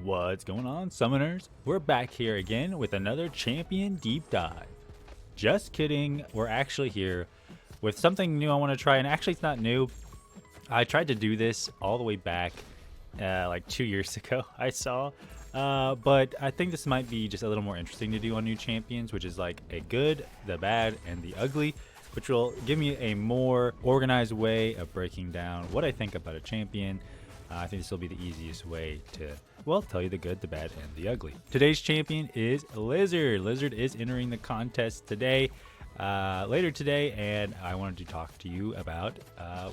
What's going on, summoners? We're back here again with another champion deep dive. Just kidding, we're actually here with something new I want to try, and actually it's not new. I tried to do this all the way back like 2 years ago, I saw. But I think this might be just a little more interesting to do on new champions, which is like a good, the bad, and the ugly, which will give me a more organized way of breaking down what I think about a champion. I think this will be the easiest way to, well, tell you the good, the bad, and the ugly. Today's champion is Lizard. Lizard is entering the contest today, later today, and I wanted to talk to you about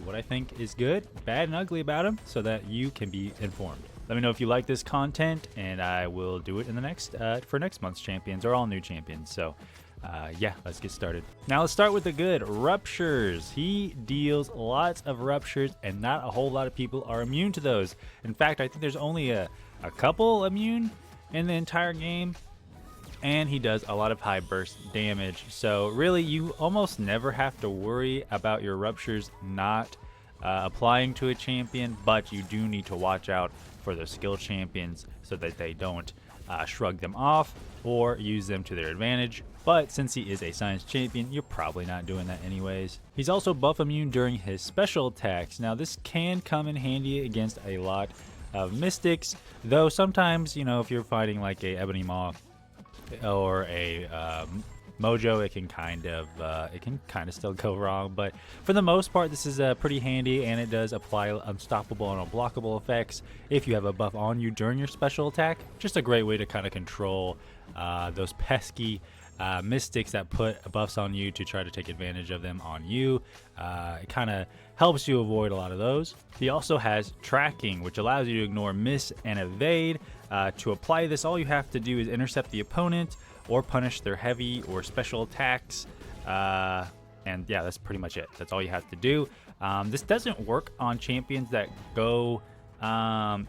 what I think is good, bad, and ugly about him so that you can be informed. Let me know if you like this content, and I will do it in the next for next month's champions or all new champions. So yeah, let's get started. Now let's start with the good. Ruptures. He deals lots of ruptures, and not a whole lot of people are immune to those. In fact, I think there's only a couple immune in the entire game, and he does a lot of high burst damage. So really, you almost never have to worry about your ruptures not applying to a champion, but you do need to watch out for the skill champions so that they don't shrug them off or use them to their advantage. But since he is a science champion, you're probably not doing that anyways. He's also buff immune during his special attacks. Now this can come in handy against a lot of mystics, though sometimes, you know, if you're fighting like a Ebony Maw or a Mojo, it can kind of still go wrong. But for the most part, this is pretty handy, and it does apply unstoppable and unblockable effects if you have a buff on you during your special attack. Just a great way to kind of control those pesky mystics that put buffs on you to try to take advantage of them on you. It kind of helps you avoid a lot of those. He also has tracking, which allows you to ignore miss and evade. To apply this, all you have to do is intercept the opponent or punish their heavy or special attacks, and yeah, that's pretty much it. That's all you have to do. This doesn't work on champions that go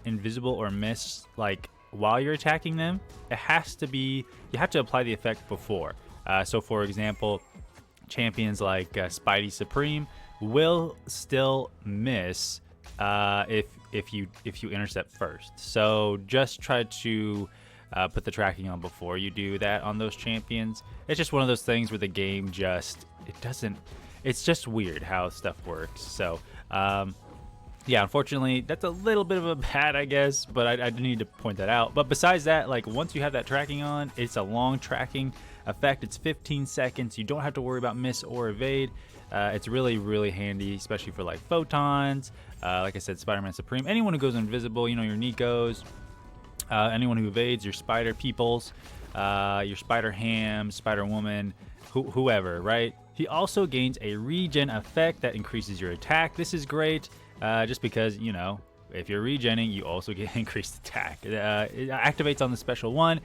invisible or miss like while you're attacking them. It has to be, you have to apply the effect before. So for example, champions like Spidey Supreme will still miss if you intercept first. So just try to put the tracking on before you do that on those champions. It's just one of those things where the game just, it's just weird how stuff works. So yeah, unfortunately, that's a little bit of a bad, I guess, but I do need to point that out. But besides that, like once you have that tracking on, it's a long tracking effect. It's 15 seconds. You don't have to worry about miss or evade. It's really, really handy, especially for like photons. Like I said, Spider-Man Supreme. Anyone who goes invisible, you know, your Nikos, anyone who evades, your Spider Peoples, your Spider Ham, Spider Woman, whoever, right? He also gains a regen effect that increases your attack. This is great. Just because, you know, if you're regenning, you also get increased attack. It activates on the special one,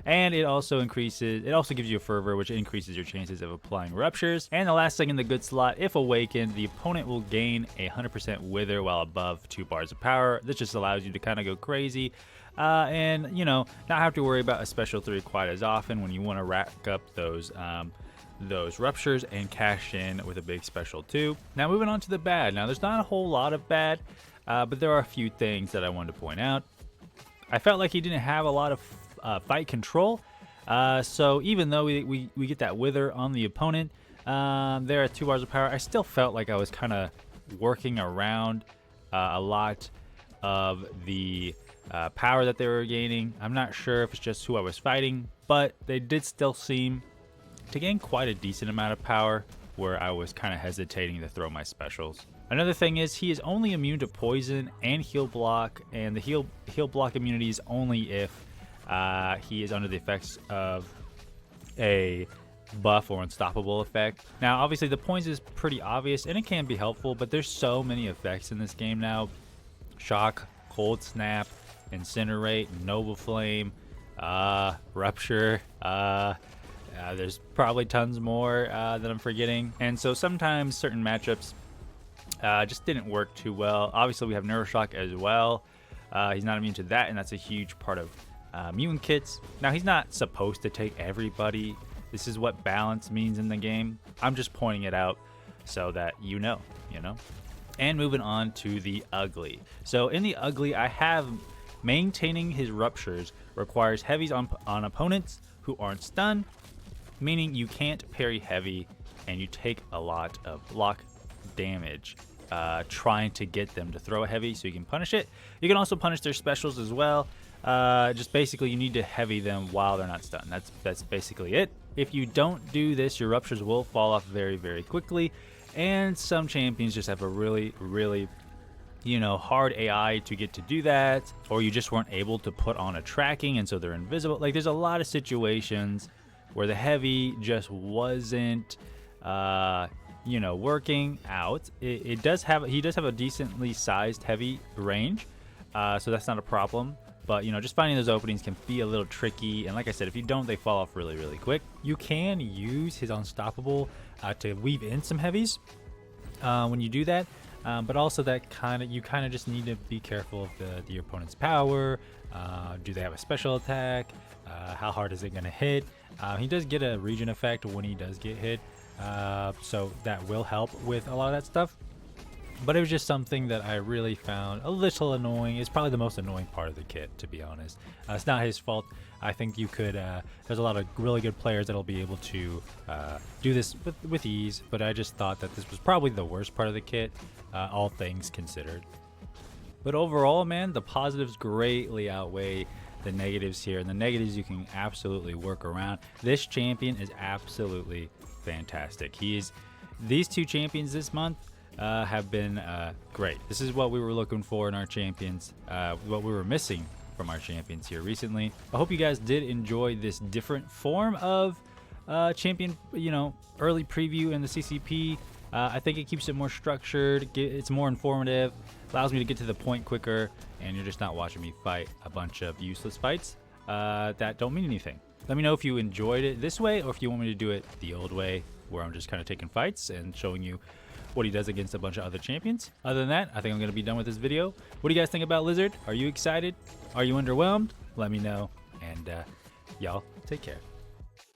and it also gives you a fervor, which increases your chances of applying ruptures. And the last thing in the good slot, if awakened, the opponent will gain a 100% wither while above 2 bars of power. This just allows you to kind of go crazy, and, you know, not have to worry about a special 3 quite as often when you want to rack up those ruptures and cash in with a big special 2. Now moving on to the bad. Now there's not a whole lot of bad, but there are a few things that I wanted to point out. I felt like he didn't have a lot of fight control, so even though we get that wither on the opponent there at 2 bars of power, I still felt like I was kind of working around a lot of the power that they were gaining. I'm not sure if it's just who I was fighting, but they did still seem to gain quite a decent amount of power where I was kind of hesitating to throw my specials. Another thing is he is only immune to poison and heal block, and the heal block immunity is only if he is under the effects of a buff or unstoppable effect. Now obviously the poison is pretty obvious and it can be helpful, but there's so many effects in this game now. Shock, Cold Snap, Incinerate, Noble Flame, Rupture, there's probably tons more that I'm forgetting. And so sometimes certain matchups just didn't work too well. Obviously we have Neuroshock as well. He's not immune to that, and that's a huge part of mutant kits. Now he's not supposed to take everybody. This is what balance means in the game. I'm just pointing it out so that you know. And moving on to the ugly. So in the ugly, I have Maintaining his ruptures requires heavies on opponents who aren't stunned, meaning you can't parry heavy and you take a lot of block damage trying to get them to throw a heavy so you can punish it. You can also punish their specials as well. Just basically you need to heavy them while they're not stunned. That's basically it. If you don't do this, your ruptures will fall off very, very quickly, and some champions just have a really, really, you know, hard AI to get to do that, or you just weren't able to put on a tracking and so they're invisible. Like, there's a lot of situations where the heavy just wasn't you know, working out. He does have a decently sized heavy range, so that's not a problem. But, you know, just finding those openings can be a little tricky, and like I said, if you don't, they fall off really, really quick. You can use his unstoppable to weave in some heavies when you do that, but also that you kind of just need to be careful of the opponent's power. Do they have a special attack? How hard is it going to hit? He does get a regen effect when he does get hit, so that will help with a lot of that stuff. But it was just something that I really found a little annoying. It's probably the most annoying part of the kit, to be honest. It's not his fault. I think you could, there's a lot of really good players that'll be able to do this with ease, but I just thought that this was probably the worst part of the kit, all things considered. But overall, man, the positives greatly outweigh the negatives here, and the negatives you can absolutely work around. This champion is absolutely fantastic. These two champions this month have been great. This is what we were looking for in our champions, what we were missing from our champions here recently. I hope you guys did enjoy this different form of champion, you know, early preview in the CCP. I think it keeps it more structured, it's more informative, allows me to get to the point quicker, and you're just not watching me fight a bunch of useless fights that don't mean anything. Let me know if you enjoyed it this way, or if you want me to do it the old way, where I'm just kind of taking fights and showing you what he does against a bunch of other champions. Other than that, I think I'm going to be done with this video. What do you guys think about Lizard? Are you excited? Are you underwhelmed? Let me know, and y'all take care.